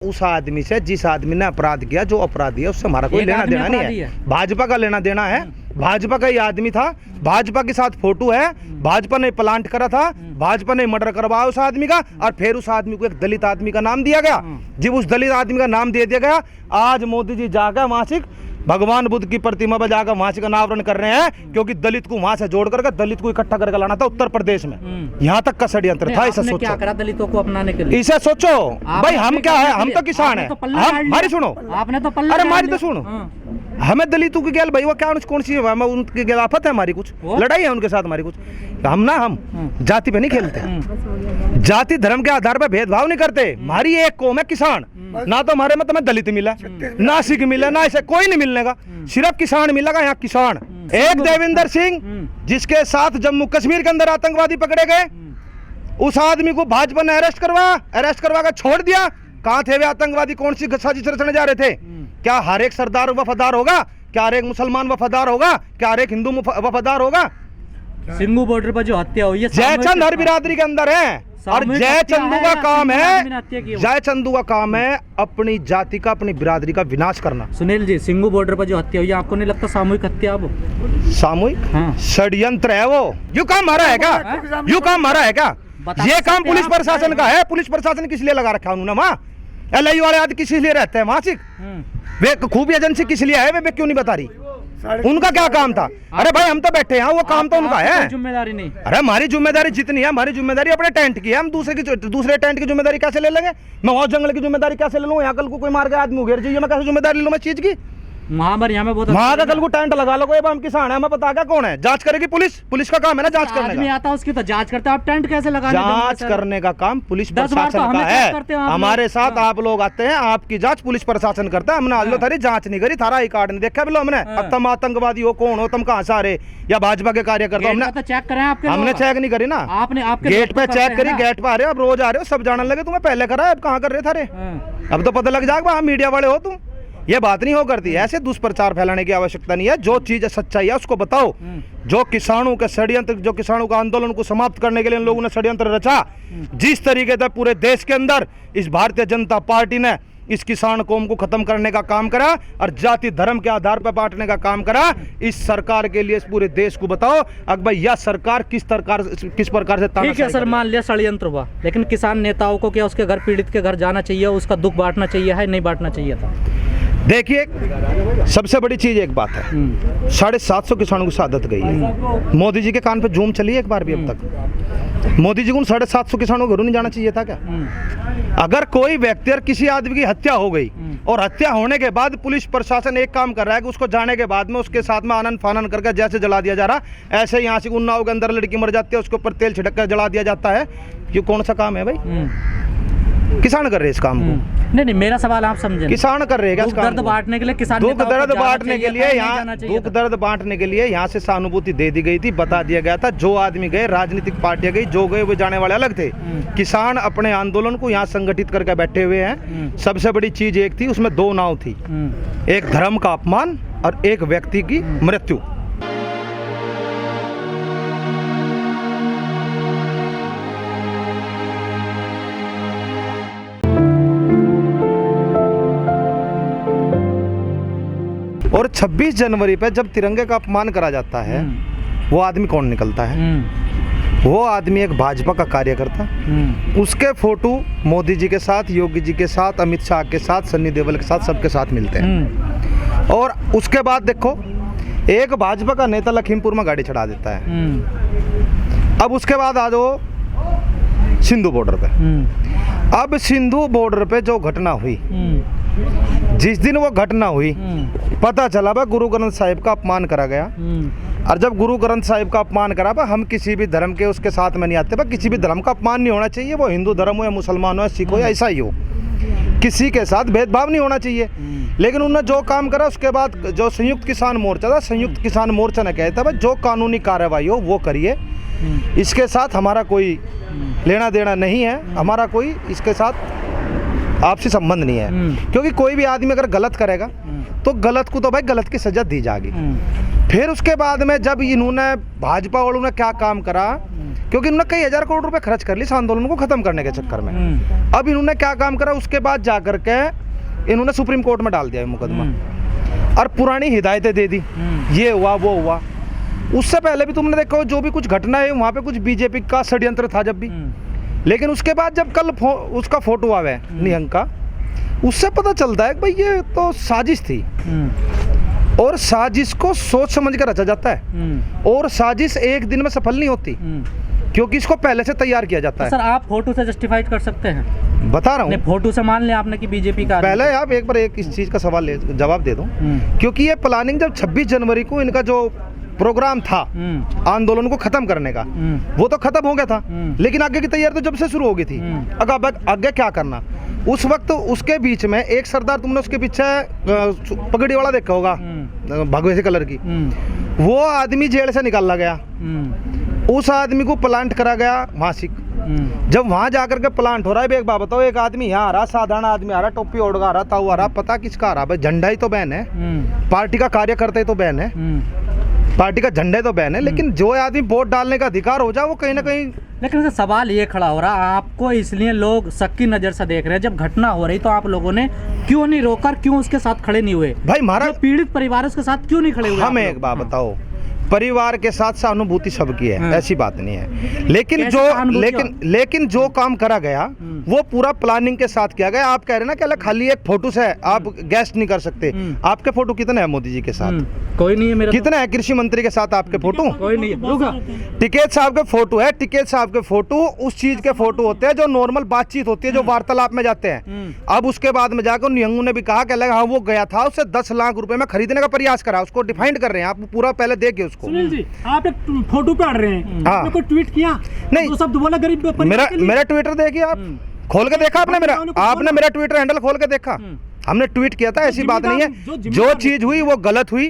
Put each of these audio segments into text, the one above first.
उस आदमी से जिस आदमी ने अपराध किया, जो अपराधी है उससे हमारा कोई लेना देना नहीं है। भाजपा का लेना देना है। भाजपा का ही आदमी था, भाजपा के साथ फोटो है, भाजपा ने प्लांट करा था, भाजपा ने मर्डर करवाया उस आदमी का, और फिर उस आदमी को एक दलित आदमी का नाम दिया गया। जब उस दलित आदमी का नाम दे दिया गया, आज मोदी जी जाकर मासिक भगवान बुद्ध की प्रतिमा पर जाकर वहां से अनावरण कर रहे हैं, क्योंकि दलित को वहां से जोड़ करके दलित को इकट्ठा करके लाना था उत्तर प्रदेश में। यहाँ तक का षड्यंत्र था। इसे सोचो, क्या करा दलितों को अपनाने के लिए? इसे सोचो भाई, हम क्या है, हम तो किसान है। हमारी सुनो, आपने तो अरे हमारी तो सुनो, हमें दलितों की गैल भाई वो क्या कौन सी है, उनकी खिलाफत है हमारी, कुछ लड़ाई है उनके साथ हमारी कुछ। हम जाति पे नहीं खेलते, जाति धर्म के आधार पे भेदभाव नहीं करते। हमारी एक कौम है किसान, ना तो हमारे में दलित मिला, ना सिख मिला, ना इसे कोई नहीं मिलने का, सिर्फ किसान मिलेगा यहाँ किसान। एक देविंदर सिंह जिसके साथ जम्मू कश्मीर के अंदर आतंकवादी पकड़े गए, उस आदमी को भाजपा ने अरेस्ट करवा कर छोड़ दिया। कहाँ थे वे आतंकवादी, कौन सी साजिश रचने जा रहे थे? क्या हर एक सरदार वफादार होगा? क्या हर एक मुसलमान वफादार होगा? क्या हर एक हिंदू वफादार होगा? सिंगू बॉर्डर पर जो हत्या हुई है, जयचंद हर बिरादरी के अंदर है, और जयचंदू का काम है, जयचंदू का काम है अपनी जाति का, अपनी बिरादरी का विनाश करना। सुनील जी, सिंगू बॉर्डर पर जो हत्या हुई है, आपको नहीं लगता सामूहिक हत्या? वो सामूहिक षड्यंत्र है। वो यू काम मारा है क्या? यू काम मारा है क्या? ये काम पुलिस प्रशासन का है। पुलिस प्रशासन किस लिए लगा रखा है उन्होंने वहाँ? LI वाले आदि किस लिए रहते हैं मासिक? वे खूब एजेंसी किस लिए है? वे क्यों नहीं बता रही? उनका क्या काम था? अरे भाई हम तो बैठे हैं, वो काम तो उनका है, जिम्मेदारी नहीं। अरे हमारी जिम्मेदारी जितनी है, हमारी जिम्मेदारी अपने टेंट की है। हम दूसरे टेंट की जिम्मेदारी कैसे ले लेंगे? मैं और जंगल की जिम्मेदारी कैसे ले लूँ? यहाँ कल को कोई मार के आदमी उगेर जाइए, मैं कैसे जिम्मेदारी ले लूँ मैं चीज की? वहाँ का कल को टेंट लगा लो, हम किसान है, हमें पता क्या कौन है? जांच करेगी पुलिस, पुलिस का काम है ना जांच करने का। आता उसकी तो जांच करते, आप टेंट कैसे लगा? जांच करने का काम पुलिस प्रशासन का है। हमारे साथ आप लोग आते हैं, आपकी जांच पुलिस प्रशासन करता है। हमने आज लो थारी जांच नहीं करी, थारा आई कार्ड नहीं देखा बोलो हमने। अब तुम आतंकवादी हो, कौन हो तुम, कहाँ से आ रहे, या भाजपा के कार्यकर्ता? हमने चेक करें आपके, हमने चेक नहीं करी ना। आपने आपके गेट पे चेक करी, गेट पे आ रहे हो, अब रोज आ रहे हो, सब जानने लगे तुम्हें पहले करा, अब कहाँ कर रहे थारे? अब तो पता लग जाएगा मीडिया वाले हो तुम। ये बात नहीं हो करती, ऐसे दुष्प्रचार फैलाने की आवश्यकता नहीं है। जो चीज सच्चाई है उसको बताओ। जो किसानों के षड्यंत्र, जो किसानों का आंदोलन को समाप्त करने के लिए इन लोगों ने षड्यंत्र रचा, जिस तरीके से पूरे देश के अंदर इस भारतीय जनता पार्टी ने इस किसान कौम को खत्म करने का काम करा और जाति धर्म के आधार पर बांटने का काम करा, इस सरकार के लिए इस पूरे देश को बताओ अब भाई यह सरकार किस प्रकार से ठीक है सर, मान लिया षड्यंत्र हुआ, लेकिन किसान नेताओं को क्या उसके घर, पीड़ित के घर जाना चाहिए, उसका दुख बांटना चाहिए है, नहीं बांटना चाहिए था? देखिए, सबसे बड़ी चीज एक बात है, 750 किसानों की शहादत गई है। मोदी जी के कान पे जूम चली एक बार भी अब तक? मोदी जी को 750 किसानों को घरों नहीं जाना चाहिए था क्या? अगर कोई व्यक्ति और किसी आदमी की हत्या हो गई और हत्या होने के बाद पुलिस प्रशासन एक काम कर रहा है कि उसको जाने के बाद में उसके साथ में आनन फानन करके जैसे जला दिया जा रहा, ऐसे यहाँ से उन्नाव के अंदर लड़की मर जाती है, उसके ऊपर तेल छिड़क कर जला दिया जाता है। ये कौन सा काम है भाई? किसान कर रहे इस काम को? नहीं, मेरा सवाल आप समझे, किसान कर रहे हैं दुख दर्द बांटने के लिए, किसान दुख दर्द बांटने के लिए, यहाँ दुख दर्द बांटने के लिए यहाँ से सहानुभूति दे दी गई थी, बता दिया गया था। जो आदमी गए, राजनीतिक पार्टियां गई, जो गए वो जाने वाले अलग थे। किसान अपने आंदोलन को यहाँ संगठित करके बैठे हुए हैं। सबसे बड़ी चीज एक थी, उसमें 2 नाव थी, एक धर्म का अपमान और एक व्यक्ति की मृत्यु। और 26 जनवरी पे जब तिरंगे का अपमान करा जाता है, वो आदमी कौन निकलता है? वो आदमी एक भाजपा का कार्यकर्ता। उसके फोटो मोदी जी के साथ, योगी जी के साथ, अमित शाह के साथ, सन्नी देओल के साथ, सबके साथ मिलते हैं। और उसके बाद देखो, एक भाजपा का नेता लखीमपुर में गाड़ी चढ़ा देता है। अब उसके बाद आ जाओ सिंधु बॉर्डर पे। अब सिंधु बॉर्डर पे जो घटना हुई, जिस दिन वो घटना हुई, पता चला भाई गुरु ग्रंथ साहिब का अपमान करा गया। और जब गुरु ग्रंथ साहिब का अपमान करा, हम किसी भी धर्म के उसके साथ में नहीं आते, किसी भी धर्म का अपमान नहीं होना चाहिए, वो हिंदू धर्म हो या मुसलमान हो या सिख हो या ईसाई हो, किसी के साथ भेदभाव नहीं होना चाहिए। लेकिन उन्होंने जो काम करा, उसके बाद जो संयुक्त किसान मोर्चा था, संयुक्त किसान मोर्चा ने कहता भाई जो कानूनी कार्रवाई हो वो करिए, इसके साथ हमारा कोई लेना देना नहीं है, हमारा कोई इसके साथ आपसी संबंध नहीं है। क्योंकि कोई भी आदमी अगर गलत करेगा तो गलत को तो भाई गलत की सजा दी जाएगी। फिर उसके बाद में जब इन्होंने भाजपा वालों ने क्या काम करा, क्योंकि इन्होंने कई हजार करोड़ रुपए खर्च कर ली इस आंदोलन को खत्म करने के चक्कर में। अब इन्होंने क्या काम करा, उसके बाद जाकर के इन्होंने सुप्रीम कोर्ट में डाल दिया मुकदमा और पुरानी हिदायतें दे दी, ये हुआ वो हुआ। उससे पहले भी तुमने देखा जो भी कुछ घटना है वहाँ पे कुछ बीजेपी का षड्यंत्र था जब भी, लेकिन उसके बाद जब कल उसका फोटो आवे निहंग का, उससे पता चलता है कि भाई ये तो साजिश थी और साजिश को सोच समझ कर रचा जाता है और साजिश एक दिन में सफल नहीं होती क्योंकि इसको पहले से तैयार किया जाता है। सर आप फोटो से जस्टिफाइड कर सकते हैं? बता रहा हूँ, फोटो से मान लें आपने कि बीजेपी का। पहले आप एक बार इस चीज का जवाब दे दो, क्योंकि ये प्लानिंग जब 26 जनवरी को इनका जो प्रोग्राम था आंदोलन को खत्म करने का, वो तो खत्म हो गया था, लेकिन आगे की तैयारी तो जब से शुरू हो गई थी। आगे क्या करना, उस वक्त उसके बीच में एक सरदार, तुमने उसके पीछे पगड़ी वाला देखा होगा भगवे कलर की, वो आदमी जेल से निकाला गया, उस आदमी को प्लांट करा गया मासिक। जब वहां जाकर के प्लांट हो रहा है, एक बात बताओ, एक आदमी यहाँ आ रहा, साधारण आदमी आ रहा, टोपी ओढ़ आ रहा, ताऊ आ रहा, पता किसका आ रहा, भाई झंडा ही तो बैन है, पार्टी का कार्यकर्ता ही तो बैन है, पार्टी का झंडा ही तो बैन है, लेकिन जो आदमी वोट डालने का अधिकार हो जाए वो कहीं ना कहीं। लेकिन सर सवाल ये खड़ा हो रहा, आपको इसलिए लोग शक की नजर से देख रहे हैं, जब घटना हो रही तो आप लोगों ने क्यों नहीं रोका, क्यों उसके साथ खड़े नहीं हुए? भाई हमारा पीड़ित परिवार उसके साथ क्यों नहीं खड़े हुए? हमें एक बात बताओ, परिवार के साथ सहानुभूति सबकी है, ऐसी बात नहीं है, लेकिन जो काम करा गया वो पूरा प्लानिंग के साथ किया गया। आप कह रहे ना कि खाली एक फोटो से आप गेस्ट नहीं कर सकते, आपके फोटो कितने हैं मोदी जी के साथ? कोई नहीं है मेरा। कितने हैं कृषि मंत्री के साथ आपके फोटो? कोई नहीं है। टिकैत साहब के फोटो है, टिकैत साहब के फोटो उस चीज के फोटो होते हैं जो नॉर्मल बातचीत होती है, जो वार्तालाप में जाते हैं। अब उसके बाद में जाकर निहंगू ने भी कहा कि हाँ वो गया था, उससे 10 लाख रुपए में खरीदने का प्रयास करा, उसको डिफाइंड कर रहे हैं, आप पूरा पहले देखिए उसको। सुनील जी, आप एक फोटो पे अड़ रहे हैं, आपने कोई ट्वीट किया? नहीं, तो शब्द बोला गरीब मेरा ट्विटर देखिए, आप खोल के देखा आपने मेरा ट्विटर हैंडल खोल के देखा? हमने ट्वीट किया था, ऐसी बात नहीं है, जो चीज हुई वो गलत हुई।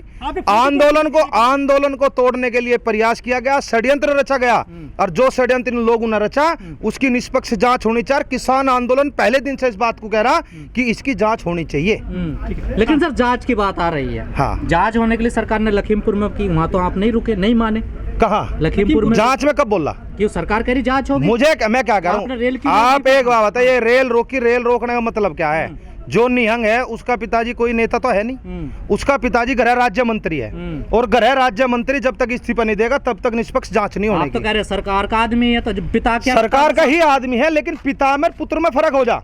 आंदोलन को तोड़ने के लिए प्रयास किया गया, षड्यंत्र रचा गया, और जो षड्यंत्र इन लोगों ने रचा उसकी निष्पक्ष जांच होनी चाहिए। किसान आंदोलन पहले दिन से इस बात को कह रहा कि इसकी जांच होनी चाहिए। लेकिन सर जांच की बात आ रही है, हाँ, जांच होने के लिए सरकार ने लखीमपुर में की, वहाँ तो आप नहीं रुके, नहीं माने। कहा लखीमपुर में? जांच में कब बोला? क्यों सरकार कह रही जांच होगी? मैं क्या कह रहा हूँ, आप एक बात बताइए, रेल रोकी, रेल रोकने का मतलब क्या है? जो निहंग है उसका पिताजी कोई नेता तो है नहीं, उसका पिताजी गृह राज्य मंत्री है, और गृह राज्य मंत्री जब तक इस्तीफा नहीं देगा तब तक निष्पक्ष जांच नहीं होगी। आप तो कह रहे सरकार का आदमी है, तो पिता क्या? सरकार का ही आदमी है, लेकिन पिता में पुत्र में फर्क हो जा।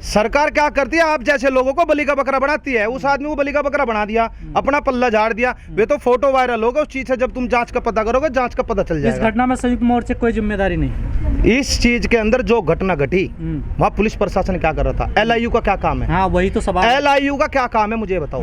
सरकार क्या करती है, आप जैसे लोगों को बलि का बकरा बनाती है, उस आदमी को बलि का बकरा बना दिया, अपना पल्ला झाड़ दिया, वे तो फोटो वायरल होगा उस चीज से। जब तुम जांच का पता करोगे, जांच का पता चल जाएगा। इस घटना में संयुक्त मोर्चे कोई जिम्मेदारी नहीं? इस चीज के अंदर जो घटना घटी वहाँ पुलिस प्रशासन क्या कर रहा था? एलआईयू का क्या काम है? हाँ वही तो सवाल। एलआईयू का क्या काम है मुझे बताओ?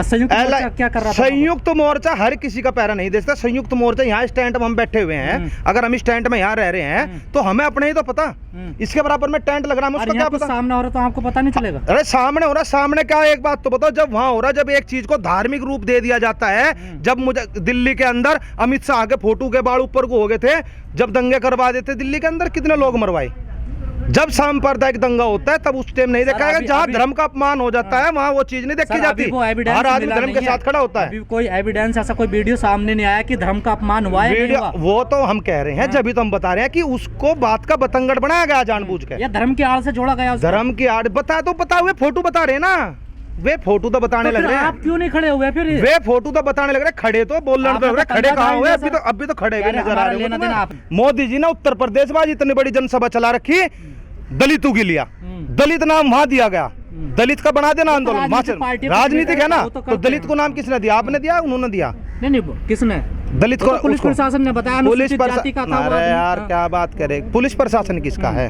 संयुक्त मोर्चा क्या कर रहा था? संयुक्त मोर्चा हर किसी का पैरा नहीं देखता। संयुक्त मोर्चा यहाँ स्टैंड में हम बैठे हुए हैं, अगर हम स्टैंड में यहाँ रह रहे हैं तो हमें अपने ही तो पता, इसके बराबर में टेंट लग रहा है, उसका क्या पता? सामने हो रहा तो आपको पता नहीं चलेगा? अरे सामने हो रहा, सामने क्या? एक बात तो बताओ, जब वहां हो रहा, जब एक चीज को धार्मिक रूप दे दिया जाता है, जब मुझे दिल्ली के अंदर अमित शाह के फोटो के बाल ऊपर को हो गए थे, जब दंगे करवा देते दिल्ली के अंदर, कितने लोग मरवाए? जब सांप्रदायिक दंगा होता है तब उस टाइम नहीं देखा है। जहाँ धर्म का अपमान हो जाता है वहाँ वो चीज नहीं देखी जाती, हर आदमी धर्म के साथ खड़ा होता है। कोई एविडेंस, ऐसा कोई वीडियो सामने नहीं आया कि धर्म का अपमान हुआ है? वीडियो वो तो हम कह रहे हैं, जब भी तो हम बता रहे हैं कि उसको बात का बतंगड़ बनाया गया जानबूझ के, या धर्म की आड़ से जोड़ा गया? धर्म की आड़ बता दो, बता हुए फोटो बता रहे ना, वे फोटो तो बताने लग रहे हैं। आप क्यों नहीं खड़े हुए फिर? वे फोटो तो बताने लग रहे, खड़े तो बोलने लग रहे, खड़े कहाँ हुए? अभी तो खड़े भी नजर आ रहे हैं। मोदी जी ने उत्तर प्रदेश में इतनी बड़ी जनसभा चला रखी, दलितों के लिया, दलित नाम वहां दिया गया, दलित का बना देना आंदोलन, राजनीतिक है ना, तो दलित को नाम किसने दिया? आपने दिया, उन्होंने दिया? नहीं, किसने? दलित को पुलिस प्रशासन ने बताया, अनुसूचित जाति का था। अरे यार क्या बात करे, पुलिस प्रशासन किसका है?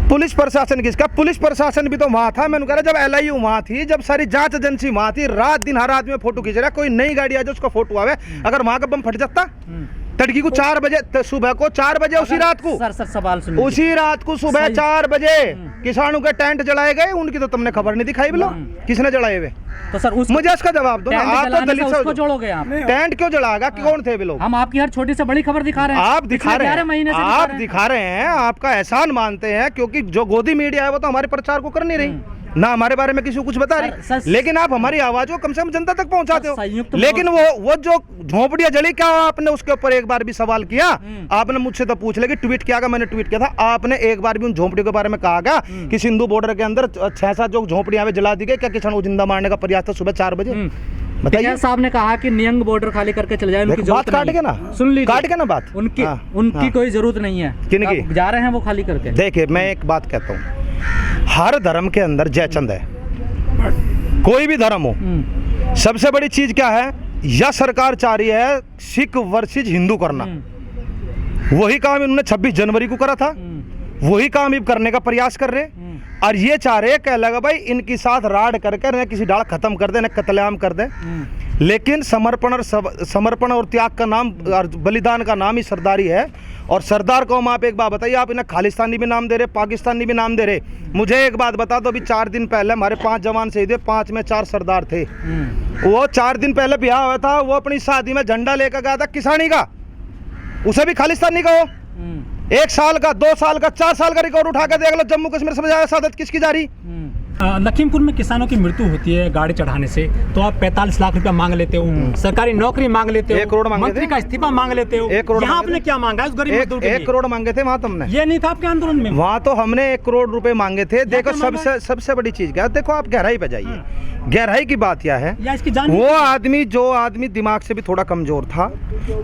पुलिस प्रशासन किसका? पुलिस प्रशासन भी तो वहां था। मैंने कह रहा जब एलआईयू वहां थी, जब सारी जांच एजेंसी वहां थी, रात दिन हर आदमी फोटो खींच रहा, कोई नई गाड़ी आ जाए उसका फोटो आवे, अगर वहां का बम फट जाता तड़की को 4 बजे, सुबह को 4 बजे, उसी रात को सर सवाल सुनिए, उसी रात को सुबह 4 बजे किसानों के टेंट जलाए गए, उनकी तो तुमने खबर नहीं दिखाई। बोलो किसने जलाए हुए? तो सर मुझे इसका जवाब दो ना। आप तो दलित से जोड़ोगे, आप टेंट क्यों जलाएगा? कौन थे वे लोग? हम आपकी हर छोटी से बड़ी खबर दिखा रहे हैं। आप दिखा रहे हैं, आप दिखा रहे हैं, आपका एहसान मानते हैं, क्योंकि जो गोदी मीडिया है वो तो हमारे प्रचार को कर नहीं रही। ना हमारे बारे में किसी को कुछ बता रही, सर, लेकिन आप हमारी आवाज को कम से कम जनता तक पहुंचाते हो। संयुक्त लेकिन वो जो झोंपड़ियां जली, क्या आपने उसके ऊपर एक बार भी सवाल किया? आपने मुझसे तो पूछ ले कि ट्वीट किया का, मैंने ट्वीट किया था, आपने एक बार भी उन झोंपड़ियों के बारे में कहा क्या कि सिंधु बॉर्डर के अंदर 6-7 जो झोंपड़ियां जला दी गई? क्या किसान को जिंदा मारने का प्रयास था सुबह 4 बजे? बताइए। साहब ने कहा कि नियंग बॉर्डर खाली करके चले जाए, उनकी बात काट के ना, सुन लीजिए, काट के ना बात, उनकी कोई जरूरत नहीं है। किनकी? जा रहे हैं वो खाली करके। देखिए मैं एक बात कहता हूँ, हर धर्म के अंदर जयचंद है, कोई भी धर्म हो। सबसे बड़ी चीज क्या है? यह सरकार चाह रही है सिख वर्सेस हिंदू करना, वही काम इन्होंने 26 जनवरी को करा था, वही काम अब करने का प्रयास कर रहे, और ये चाह रहे कह लगा भाई इनके साथ राड करके न किसी डाल खत्म कर दे, न कत्लेआम कर दे। लेकिन समर्पण और त्याग का नाम और बलिदान का नाम ही सरदारी है। और सरदार को आप एक बात बताइए, आप इन्हें खालिस्तानी भी नाम दे रहे, पाकिस्तानी भी नाम दे रहे। मुझे एक बात बता दो, अभी 4 दिन पहले हमारे 5 जवान शहीद हुए, 5 में 4 सरदार थे। वो 4 दिन पहले ब्याह हुआ था, वो अपनी शादी में झंडा लेकर गया था किसानी का, उसे भी खालिस्तानी का हो। 1 साल का, 2 साल का, 4 साल का रिकॉर्ड उठा कर देख लो, जम्मू कश्मीर से बजाय शहादत किसकी जा रही? लखीमपुर में किसानों की मृत्यु होती है गाड़ी चढ़ाने से, तो आप 45 लाख रुपया मांग लेते हो, सरकारी नौकरी मांग लेते हो, 1 करोड़ मांगे मंत्री थे, का इस्तीफा मांग लेते हो। 1 करोड़ यहाँ आपने क्या मांगा है उस गरीब मजदूर के लिए? 1 करोड़ मांगे थे वहाँ तुमने? ये नहीं था आपके आंदोलन में? वहाँ तो हमने 1 करोड़ रुपए मांगे थे। देखो सबसे बड़ी चीज क्या है, देखो आप गहराई पे जाइए। गहराई की बात क्या है, या इसकी जान वो आदमी जो आदमी दिमाग से भी थोड़ा कमजोर था,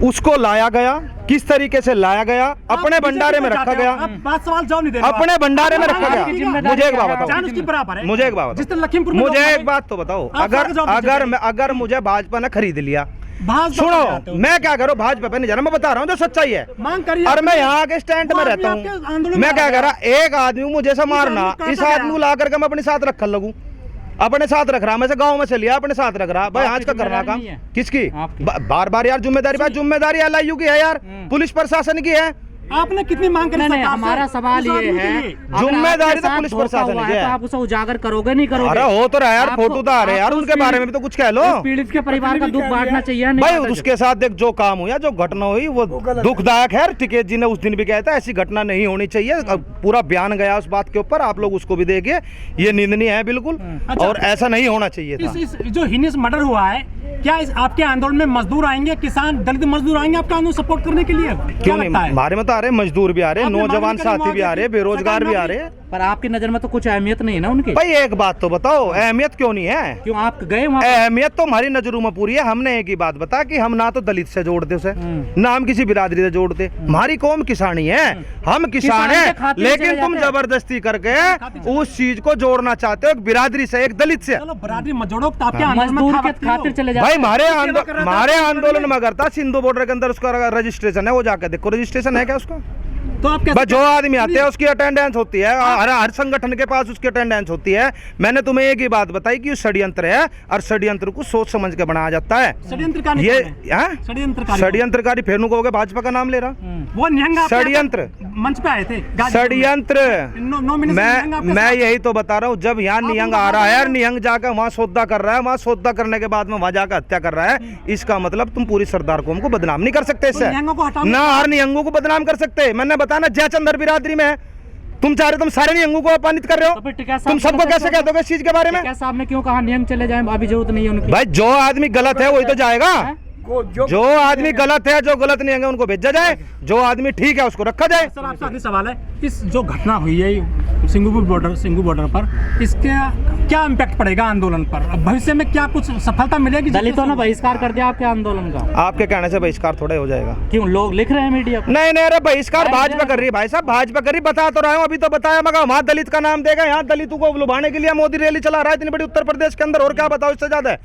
उसको लाया गया, किस तरीके से लाया गया, अपने भंडारे में रखा गया, बात सवाल जवाब नहीं दे रहे हो। अपने भंडारे में रखा गया। मुझे एक बात जान बताओ, उसकी बराबर है। मुझे एक बात जिस बताओ, तरह लखीमपुर में मुझे लोग एक बात तो बताओ, आप सारे जवाब दीजिए। अगर मुझे भाजपा ने खरीद लिया, भाजपा में आते सुनो हो। मैं क्या करूँ, भाजपा पे नहीं जा रहा, मैं बता रहा हूँ जो सच्चाई है। मांग करिए। और मैं यहाँ के स्टैंड में रहता आपके हूँ, आंदोलन मैं में क्या आ कह गया। रहा, एक आदमी मुझे से मारना, आदमी इस कहाँ से आदमी को गया? ला करके मैं अपने साथ रख लगूं, अपने साथ रख रहा, मैं से गांव में से लिया अपने साथ रख रहा। भाई आज का करना काम किसकी? बार बार यार जिम्मेदारी, भाई जिम्मेदारी एलआईयू की है यार, पुलिस प्रशासन की है। आपने कितनी मांग करी? नहीं, हमारा सवाल ये है, जिम्मेदारी तो पुलिस प्रशासन की है, तो आप उसे उजागर करोगे नहीं करोगे? अरे हो तो रहा है यार, फोटो तो आ रहे यार, उनके बारे में भी तो कुछ कह लो। पीड़ित के परिवार का दुख बांटना चाहिए भाई उसके साथ देख जो काम हुआ, जो घटना हुई वो दुखदायक है। टिकैत जी ने उस दिन भी कहा था ऐसी घटना नहीं होनी चाहिए, पूरा बयान गया उस बात के ऊपर, आप लोग उसको भी देखिए, ये निंदनीय है बिल्कुल, और ऐसा नहीं होना चाहिए था। इस जो हिनिस मर्डर हुआ है, क्या इस आपके आंदोलन में मजदूर आएंगे, किसान दलित मजदूर आएंगे आपका आंदोलन सपोर्ट करने के लिए? क्यों नहीं? हमारे में तो आ रहे मजदूर भी आ रहे, नौजवान साथी भी आ रहे, बेरोजगार भी आ रहे। पर आपकी नजर में तो कुछ अहमियत नहीं है ना उनकी? भाई एक बात तो बताओ, अहमियत क्यों नहीं है? क्यों आप गए वहाँ? अहमियत तो हमारी नजरों में पूरी है। हमने एक ही बात बता कि हम ना तो दलित से जोड़ते उसे, ना हम किसी बिरादरी से जोड़ते, हमारी कौम किसानी है, हम किसान हैं, लेकिन तुम जबरदस्ती करके उस चीज को जोड़ना चाहते हो एक बिरादरी से, एक दलित से। चलो बिरादरी मत जोड़ो, तो आपके आंदोलन में मजदूर के खातिर चले जाते। भाई हमारे आंदोलन में करता सिंधु बॉर्डर के अंदर उसका रजिस्ट्रेशन है, वो जाकर देखो रजिस्ट्रेशन है क्या उसका? तो आप बस जो आदमी आते हैं उसकी अटेंडेंस होती है, हर संगठन के पास उसकी अटेंडेंस होती है। मैंने तुम्हें एक ही बात बताई कि षड्यंत्र है, और षड्यंत्र को सोच समझ के बनाया जाता है। षड्यंत्रकारी ये षड्यंत्रकारी फेनू कहोगे भाजपा का नाम ले रहा, वो निहंग षड्यंत्र मंच पे आए थे, षड्यंत्र। मैं यही तो बता रहा हूँ, जब यहाँ निहंग आ रहा है, निहंग जाकर वहाँ सौदा कर रहा है, वहाँ सौदा करने के बाद में वहाँ जाकर हत्या कर रहा है, इसका मतलब तुम पूरी सरदार कौम को बदनाम नहीं कर सकते इससे, ना हर निहंगों को बदनाम कर सकते। मैंने बताया ना जयचंद बिरादरी में तुम चाह रहे, तुम सारे निहंगों को अपमानित कर रहे हो, तुम सबको कैसे कह दोगे इस चीज के बारे में? क्या साहब ने क्यों कहा निहंग चले जाएं, अभी जरूरत नहीं है उनकी? भाई जो आदमी गलत है वही तो जाएगा, जो आदमी गलत है, जो गलत नहीं है उनको भेजा जाए, जो आदमी ठीक है उसको रखा जाए। सर आपसे आखिरी सवाल है, इस जो घटना हुई है सिंघू बॉर्डर पर, इसका क्या इम्पैक्ट पड़ेगा आंदोलन पर? अब भविष्य में क्या कुछ सफलता मिलेगी? दलितों ने बहिष्कार कर दिया आपके आंदोलन का, आपके कहने से बहिष्कार थोड़ा हो जाएगा? क्यों लोग लिख रहे हैं मीडिया पर? नहीं अरे बहिष्कार भाजपा कर रही है भाई साहब, भाजपा कर रही, बता तो रहा हूँ, अभी तो बताया मगर वहाँ दलित का नाम देगा, यहाँ दलितों को लुभाने के लिए मोदी रैली चला रहा है इतनी बड़ी उत्तर प्रदेश के अंदर, और क्या बताओ इससे ज्यादा?